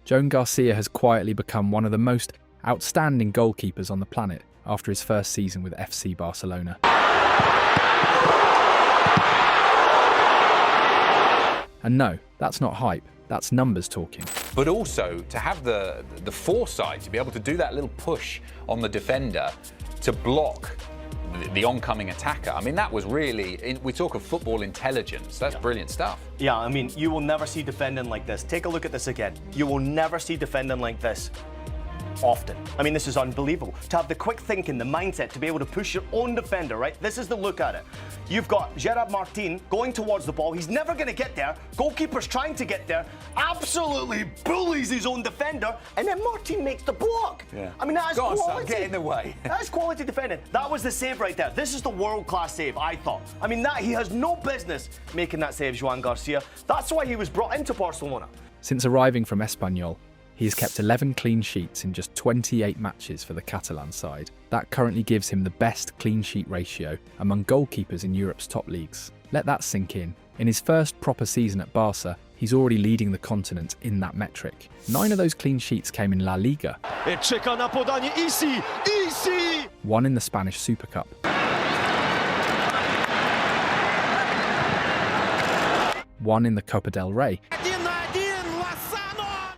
Joan Garcia has quietly become one of the most outstanding goalkeepers on the planet after his first season with FC Barcelona. And no, that's not hype, that's numbers talking. But also to have the foresight to be able to do that little push on the defender to block the oncoming attacker. I mean, that was really, we talk of football intelligence. That's brilliant stuff. Yeah, I mean, you will never see defending like this. Take a look at this again. You will never see defending like this often. I mean, this is unbelievable. To have the quick thinking, the mindset to be able to push your own defender, right? This is the look at it. You've got Gerard Martin going towards the ball. He's never going to get there. Goalkeeper's trying to get there. Absolutely bullies his own defender. And then Martin makes the block. Yeah. I mean, that is quality. quality. Get in the way. That's quality defending. That was the save right there. This is the world-class save, I thought. I mean, he has no business making that save, Joan Garcia. That's why he was brought into Barcelona. Since arriving from Espanyol, he has kept 11 clean sheets in just 28 matches for the Catalan side. That currently gives him the best clean sheet ratio among goalkeepers in Europe's top leagues. Let that sink in. In his first proper season at Barca, he's already leading the continent in that metric. 9 of those clean sheets came in La Liga. One in the Spanish Super Cup. One in the Copa del Rey.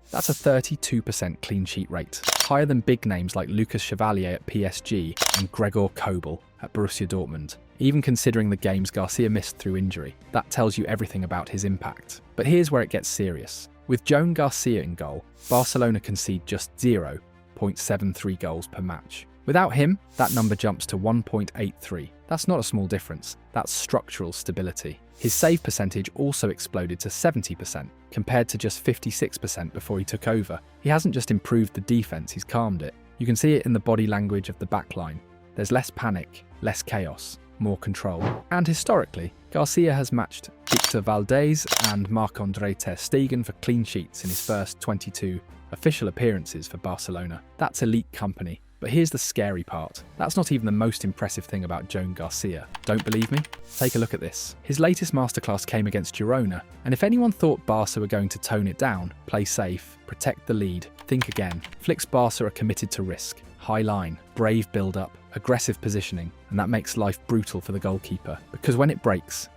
That's a 32% clean sheet rate, higher than big names like Lucas Chevalier at PSG and Gregor Kobel at Borussia Dortmund. Even considering the games Garcia missed through injury, that tells you everything about his impact. But here's where it gets serious. With Joan Garcia in goal, Barcelona concede just 0.73 goals per match. Without him, that number jumps to 1.83. That's not a small difference, that's structural stability. His save percentage also exploded to 70%, compared to just 56% before he took over. He hasn't just improved the defence, he's calmed it. You can see it in the body language of the backline. There's less panic, less chaos, more control. And historically, Garcia has matched Victor Valdés and Marc-André ter Stegen for clean sheets in his first 22 official appearances for Barcelona. That's elite company. But here's the scary part. That's not even the most impressive thing about Joan Garcia. Don't believe me? Take a look at this. His latest masterclass came against Girona, and if anyone thought Barca were going to tone it down, play safe, protect the lead, think again. Flick's Barca are committed to risk, high line, brave build-up, aggressive positioning, and that makes life brutal for the goalkeeper, because when it breaks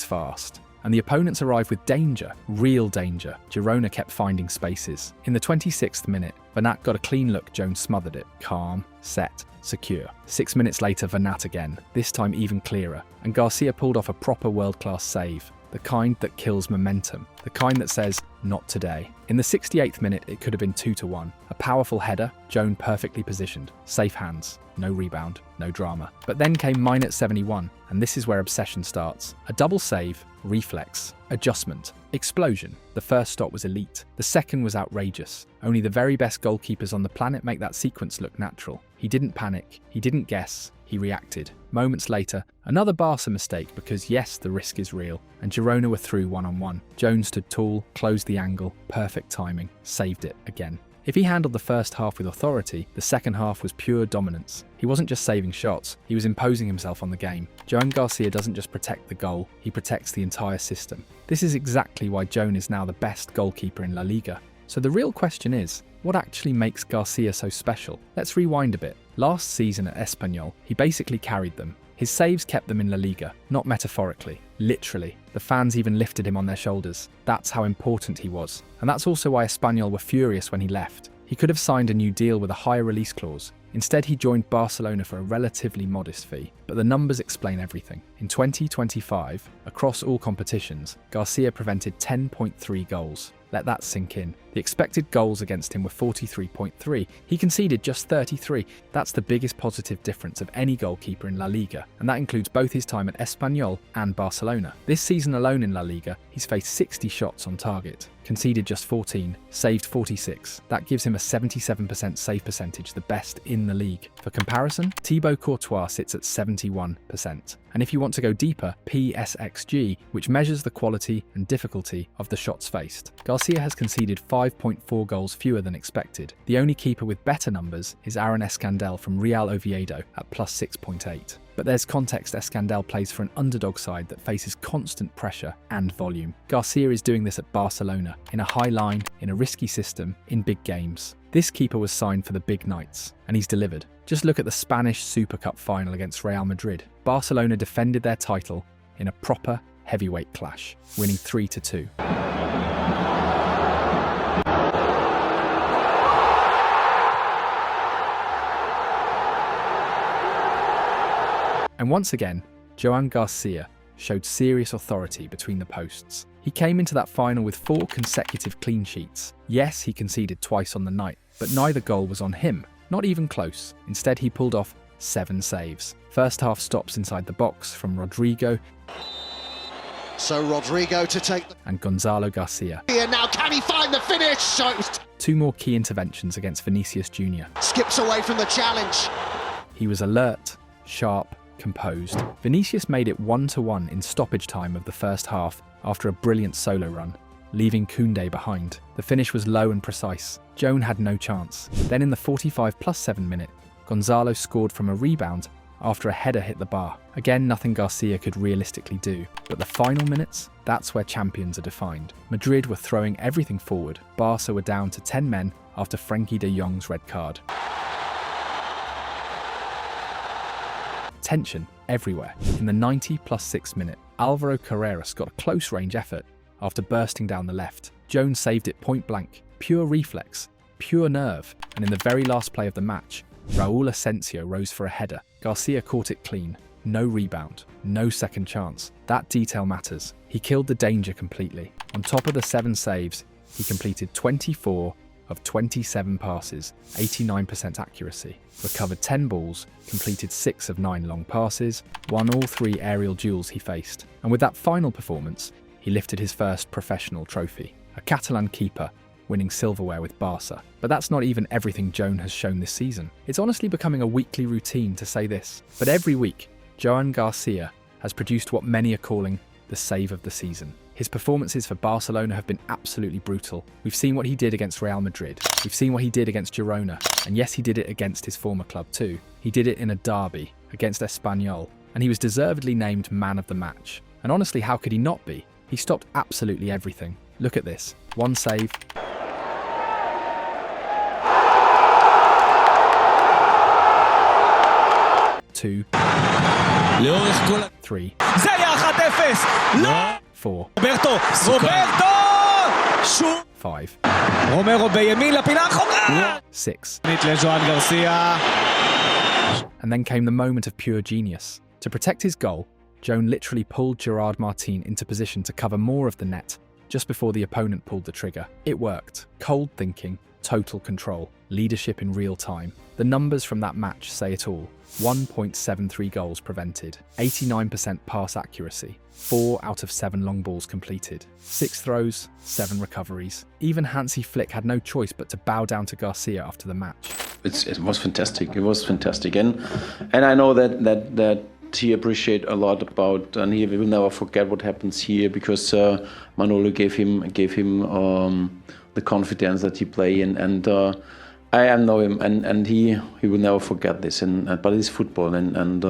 fast. And the opponents arrived with danger, real danger. Girona kept finding spaces. In the 26th minute, Vanat got a clean look, Joan smothered it. Calm, set, secure. 6 minutes later, Vanat again, this time even clearer. And Garcia pulled off a proper world-class save. The kind that kills momentum. The kind that says, not today. In the 68th minute, it could have been 2-1. A powerful header, Joan perfectly positioned. Safe hands. No rebound, no drama. But then came minute 71, and this is where obsession starts. A double save, reflex, adjustment, explosion. The first stop was elite. The second was outrageous. Only the very best goalkeepers on the planet make that sequence look natural. He didn't panic, he didn't guess, he reacted. Moments later, another Barca mistake because yes, the risk is real, and Girona were through one-on-one. Jones stood tall, closed the angle, perfect timing, saved it again. If he handled the first half with authority, the second half was pure dominance. He wasn't just saving shots, he was imposing himself on the game. Joan Garcia doesn't just protect the goal, he protects the entire system. This is exactly why Joan is now the best goalkeeper in La Liga. So the real question is, what actually makes Garcia so special? Let's rewind a bit. Last season at Espanyol, he basically carried them. His saves kept them in La Liga, not metaphorically, literally. The fans even lifted him on their shoulders. That's how important he was. And that's also why Espanyol were furious when he left. He could have signed a new deal with a higher release clause. Instead, he joined Barcelona for a relatively modest fee. But the numbers explain everything. In 2025, across all competitions, Garcia prevented 10.3 goals. Let that sink in. The expected goals against him were 43.3. He conceded just 33. That's the biggest positive difference of any goalkeeper in La Liga, and that includes both his time at Espanyol and Barcelona. This season alone in La Liga, he's faced 60 shots on target, conceded just 14, saved 46. That gives him a 77% save percentage, the best in the league. For comparison, Thibaut Courtois sits at 71%. And if you want to go deeper, PSXG, which measures the quality and difficulty of the shots faced. Garcia has conceded 5.4 goals fewer than expected. The only keeper with better numbers is Aaron Escandel from Real Oviedo at plus 6.8. But there's context. Escandel plays for an underdog side that faces constant pressure and volume. Garcia is doing this at Barcelona, in a high line, in a risky system, in big games. This keeper was signed for the big nights, and he's delivered. Just look at the Spanish Super Cup final against Real Madrid. Barcelona defended their title in a proper heavyweight clash, winning 3-2. And once again, Joan Garcia showed serious authority between the posts. He came into that final with 4 consecutive clean sheets. Yes, he conceded twice on the night, but neither goal was on him, not even close. Instead, he pulled off 7 saves. First half stops inside the box from Rodrigo. So Rodrigo to take the... And Gonzalo Garcia. Now can he find the finish? So it was 2 more key interventions against Vinicius Jr. Skips away from the challenge. He was alert, sharp, composed. Vinicius made it 1-1 in stoppage time of the first half after a brilliant solo run, leaving Koundé behind. The finish was low and precise. Joan had no chance. Then in the 45+7 minute, Gonzalo scored from a rebound after a header hit the bar. Again, nothing Garcia could realistically do. But the final minutes, that's where champions are defined. Madrid were throwing everything forward. Barca were down to 10 men after Frenkie de Jong's red card. Tension everywhere. In the 90+6 minute, Alvaro Carreras got a close-range effort after bursting down the left. Joan saved it point blank. Pure reflex, pure nerve. And in the very last play of the match, Raúl Asensio rose for a header. Garcia caught it clean. No rebound, no second chance. That detail matters. He killed the danger completely. On top of the 7 saves, he completed 24 of 27 passes, 89% accuracy, recovered 10 balls, completed 6 of 9 long passes, won all 3 aerial duels he faced. And with that final performance, he lifted his first professional trophy, a Catalan keeper winning silverware with Barca. But that's not even everything Joan has shown this season. It's honestly becoming a weekly routine to say this. But every week, Joan Garcia has produced what many are calling the save of the season. His performances for Barcelona have been absolutely brutal. We've seen what he did against Real Madrid. We've seen what he did against Girona. And yes, he did it against his former club too. He did it in a derby against Espanyol. And he was deservedly named man of the match. And honestly, how could he not be? He stopped absolutely everything. Look at this. 1 save. 2. 3. 4. 5. 6. And then came the moment of pure genius. To protect his goal, Joan literally pulled Gerard Martin into position to cover more of the net just before the opponent pulled the trigger. It worked. Cold thinking, total control, leadership in real time. The numbers from that match say it all. 1.73 goals prevented, 89% pass accuracy, 4 out of 7 long balls completed, 6 throws, 7 recoveries. Even Hansi Flick had no choice but to bow down to Garcia after the match. It was fantastic. It was fantastic, and I know that he appreciate a lot about, and he will never forget what happens here, because Manolo gave him the confidence that he play in, and I know him, and he will never forget this. But it's football, and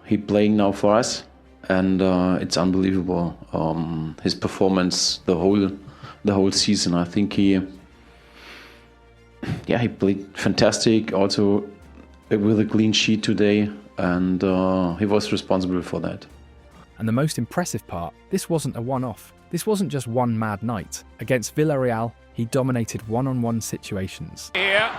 he playing now for us, and it's unbelievable. His performance the whole season. I think he played fantastic. Also with a clean sheet today, and he was responsible for that. And the most impressive part, this wasn't a one-off. This wasn't just one mad night. Against Villarreal, he dominated one-on-one situations. Here,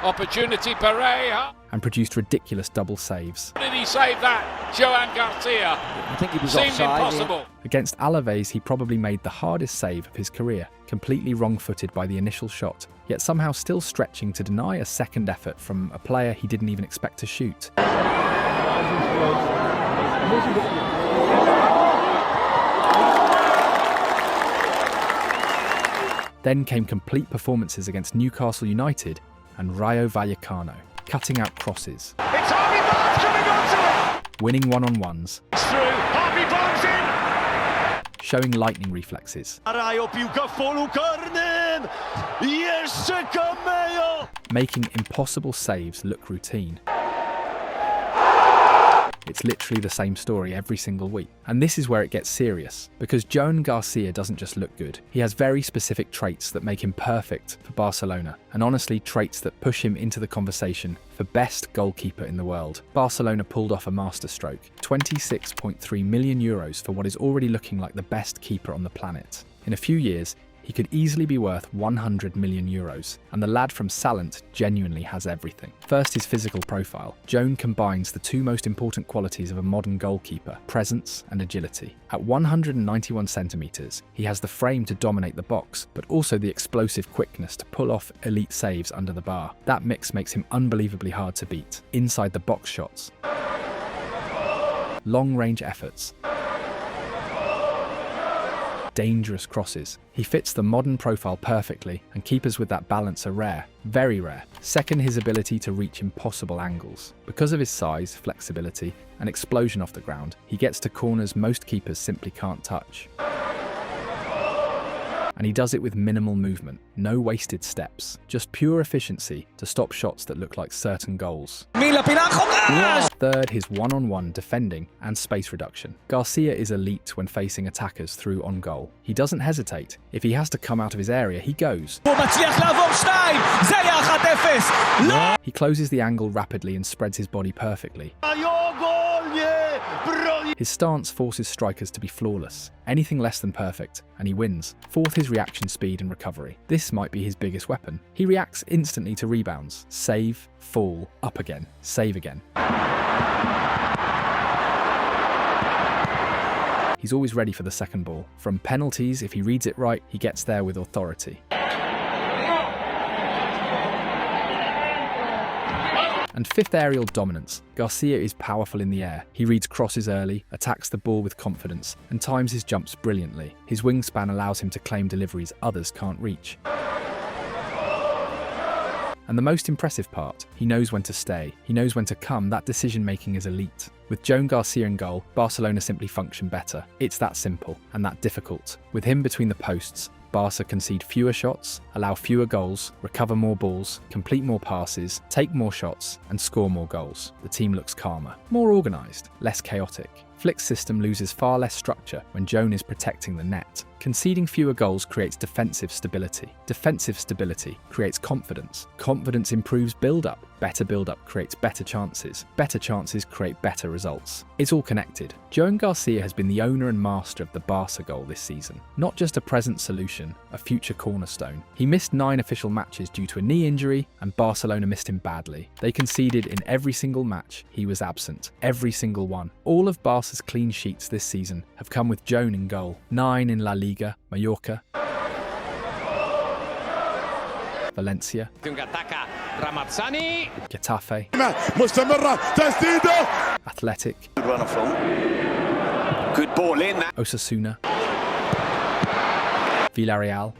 opportunity Pereira. And produced ridiculous double saves. Did he save that? Joan Garcia. I think he was Seemed offside. impossible. Against Alaves, he probably made the hardest save of his career, completely wrong-footed by the initial shot, yet somehow still stretching to deny a second effort from a player he didn't even expect to shoot. Then came complete performances against Newcastle United and Rayo Vallecano, cutting out crosses. It's Harvey Barnes coming onto it. Winning one-on-ones. It's through. Harvey Barnes in. Showing lightning reflexes. Making impossible saves look routine. It's literally the same story every single week. And this is where it gets serious, because Joan Garcia doesn't just look good. He has very specific traits that make him perfect for Barcelona, and honestly traits that push him into the conversation for best goalkeeper in the world. Barcelona pulled off a masterstroke, 26.3 million euros for what is already looking like the best keeper on the planet. In a few years, he could easily be worth 100 million euros, and the lad from Salent genuinely has everything. First, his physical profile. Joan combines the two most important qualities of a modern goalkeeper, presence and agility. At 191 centimetres, he has the frame to dominate the box, but also the explosive quickness to pull off elite saves under the bar. That mix makes him unbelievably hard to beat. Inside the box shots, long-range efforts, dangerous crosses. He fits the modern profile perfectly, and keepers with that balance are rare, very rare. Second, his ability to reach impossible angles. Because of his size, flexibility, and explosion off the ground, he gets to corners most keepers simply can't touch. And he does it with minimal movement, no wasted steps, just pure efficiency to stop shots that look like certain goals. Third, his one-on-one defending and space reduction. Garcia is elite when facing attackers through on goal. He doesn't hesitate. If he has to come out of his area, he goes. He closes the angle rapidly and spreads his body perfectly. His stance forces strikers to be flawless, anything less than perfect, and he wins. Fourth, his reaction speed and recovery. This might be his biggest weapon. He reacts instantly to rebounds. Save, fall, up again, save again. He's always ready for the second ball. From penalties, if he reads it right, he gets there with authority. And fifth, aerial dominance. Garcia is powerful in the air. He reads crosses early, attacks the ball with confidence, and times his jumps brilliantly. His wingspan allows him to claim deliveries others can't reach. And the most impressive part, he knows when to stay. He knows when to come. That decision-making is elite. With Joan Garcia in goal, Barcelona simply function better. It's that simple and that difficult. With him between the posts, Barca concede fewer shots, allow fewer goals, recover more balls, complete more passes, take more shots, and score more goals. The team looks calmer, more organised, less chaotic. Flick's system loses far less structure when Joan is protecting the net. Conceding fewer goals creates defensive stability. Defensive stability creates confidence. Confidence improves build-up. Better build-up creates better chances. Better chances create better results. It's all connected. Joan Garcia has been the owner and master of the Barca goal this season. Not just a present solution, a future cornerstone. He missed 9 official matches due to a knee injury, and Barcelona missed him badly. They conceded in every single match. He was absent. Every single one. All of Barca's clean sheets this season have come with Joan in goal. 9 in La Liga, Mallorca, Valencia, Getafe, Athletic, Good ball in that. Osasuna, Villarreal,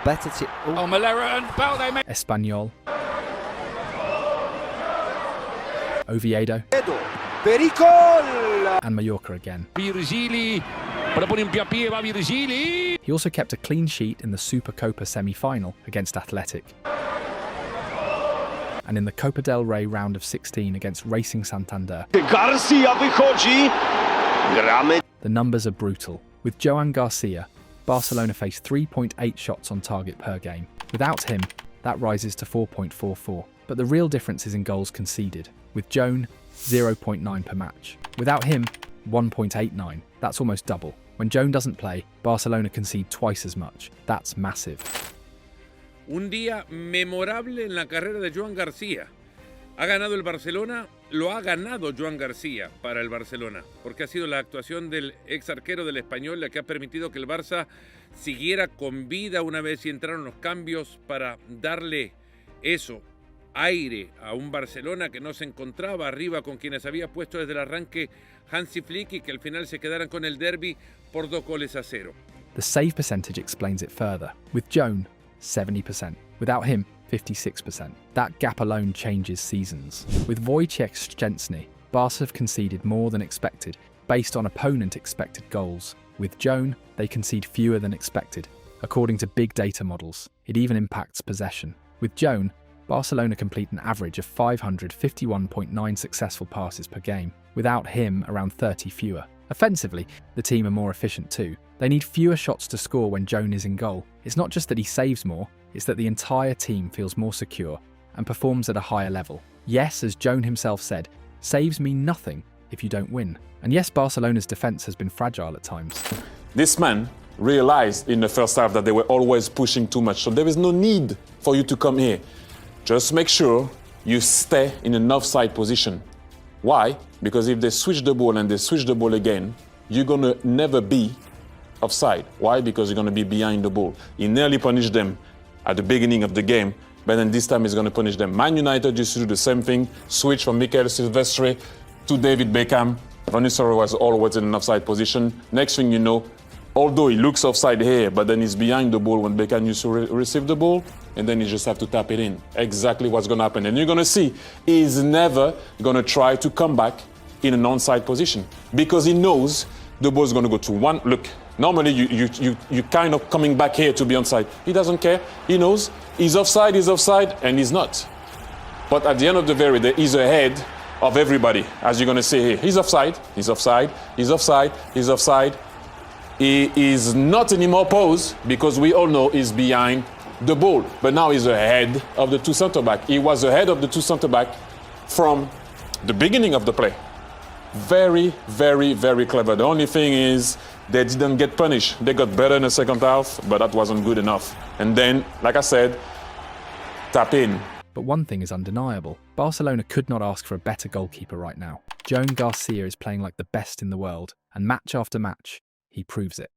Malera and Balde. Espanyol, Oviedo, and Mallorca again. Virgili. Propone un piapié, va Virgili. He also kept a clean sheet in the Supercopa semi-final against Athletic, and in the Copa del Rey round of 16 against Racing Santander. Garcia wychodzi. Gramy. The numbers are brutal. With Joan Garcia, Barcelona face 3.8 shots on target per game. Without him, that rises to 4.44. But the real difference is in goals conceded. With Joan, 0.9 per match. Without him, 1.89. That's almost double. When Joan doesn't play, Barcelona concede twice as much. That's massive. Un día memorable en la carrera de Joan Garcia. Ha ganado el Barcelona, lo ha ganado Joan Garcia para el Barcelona, porque ha sido la actuación del ex arquero del Español la que ha permitido que el Barça siguiera con vida una vez y entraron los cambios para darle eso, aire a un Barcelona que no se encontraba arriba con quienes había puesto desde el arranque Hansi Flick y que al final se quedaran con el derbi por 2-0. The save percentage explains it further. With Joan, 70%. Without him, 56%. That gap alone changes seasons. With Wojciech Szczęsny, Barca have conceded more than expected based on opponent expected goals. With Joan, they concede fewer than expected. According to big data models, it even impacts possession. With Joan, Barcelona complete an average of 551.9 successful passes per game, without him around 30 fewer. Offensively, the team are more efficient too. They need fewer shots to score when Joan is in goal. It's not just that he saves more, it's that the entire team feels more secure and performs at a higher level. Yes, as Joan himself said, saves mean nothing if you don't win. And yes, Barcelona's defence has been fragile at times. This man realized in the first half that they were always pushing too much, so there is no need for you to come here. Just make sure you stay in an offside position. Why? Because if they switch the ball and they switch the ball again, you're going to never be offside. Why? Because you're going to be behind the ball. He nearly punished them at the beginning of the game, but then this time he's going to punish them. Man United used to do the same thing, switch from Mikel Silvestre to David Beckham. Van Nistelrooy was always in an offside position. Next thing you know, although he looks offside here, but then he's behind the ball when Beckham used to receive the ball, and then you just have to tap it in. Exactly what's going to happen. And you're going to see he's never going to try to come back in an onside position because he knows the ball is going to go to one. Look, normally you kind of coming back here to be onside. He doesn't care. He knows he's offside, and he's not. But at the end of the day, he's ahead of everybody, as you're going to see here. He's offside, he's offside, he's offside, he's offside. He is not anymore posed because we all know he's behind the ball. But now he's ahead of the two centre-back. He was ahead of the two centre-back from the beginning of the play. Very, very, very clever. The only thing is they didn't get punished. They got better in the second half, but that wasn't good enough. And then, like I said, tap in. But one thing is undeniable. Barcelona could not ask for a better goalkeeper right now. Joan Garcia is playing like the best in the world, and match after match, he proves it.